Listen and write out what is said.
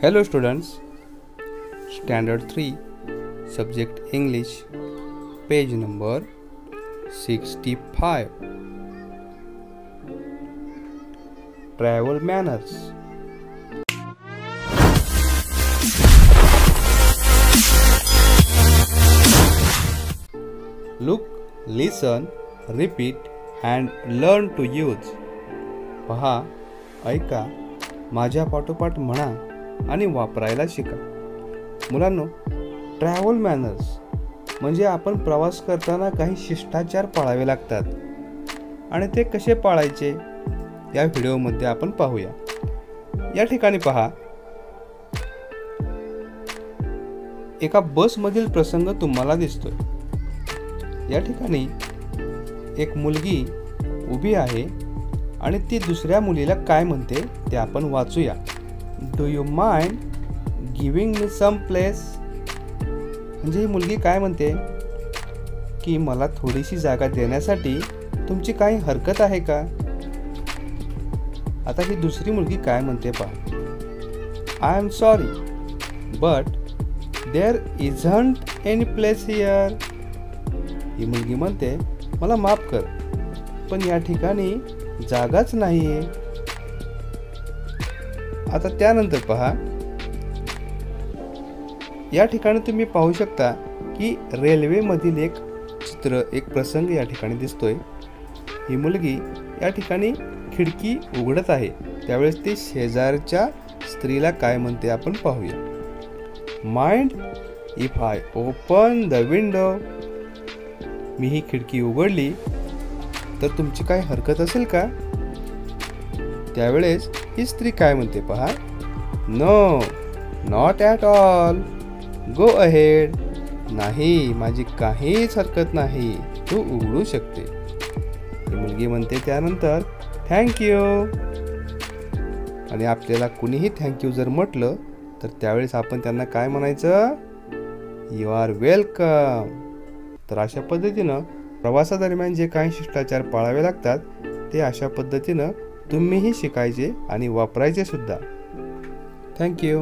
Hello students, Standard 3, Subject English, page number 65. Travel manners. Look, listen, repeat and learn to use. पहा, ऐका, माझ्या पाठोपाठ म्हणा आणि वापरायला शिका. मुलांनो, ट्रॅव्हल मॅनर्स म्हणजे आपण प्रवास करताना काही शिष्टाचार पाळावे लागतात आणि ते कसे पाळायचे या व्हिडिओमध्ये आपण पाहूया. या ठिकाणी पहा, एका बसमधील प्रसंग तुम्हाला दिसतोय. या ठिकाणी एक मुलगी उभी आहे आणि ती दुसऱ्या मुलीला काय म्हणते ते आपण वाचूया. Do you mind giving me some place. म्हणजे ही मुलगी काय म्हणते की मला थोडीशी जागा देण्यासाठी तुमची काही हरकत आहे का. आता ही दुसरी मुलगी काय म्हणते पहा. I am sorry but there isn't any place here. ही मुलगी म्हणते मला माफ कर पण या ठिकाणी जागाच नाहीये. आता त्यानंतर पहा, या ठिकाणी तुम्ही पाहू शकता की रेल्वे मधील एक चित्र, एक प्रसंग या ठिकाणी दिसतोय. ही मुलगी या ठिकाणी खिडकी उघडत आहे, त्यावेळेस ती शेजारच्या स्त्रीला काय म्हणते आपण पाहूया. Mind if I open the window. मी ही खिडकी उघडली तर तुमची काय हरकत असेल का. त्यावेळेस ही स्त्री काय म्हणते पहा. No not at all, go ahead. नाही, माझी काहीच हरकत नाही, तू उघडू शकते. ही मुलगी म्हणते त्यानंतर थँक्यू. आणि आपल्याला कुणीही थँक्यू जर म्हटलं तर त्यावेळेस आपण त्यांना काय म्हणायचं. You are welcome. तर अशा पद्धतीनं प्रवासादरम्यान जे काही शिष्टाचार पाळावे लागतात ते अशा पद्धतीनं तुम्हीही शिकायचे आणि वापरायचे सुद्धा. थँक्यू.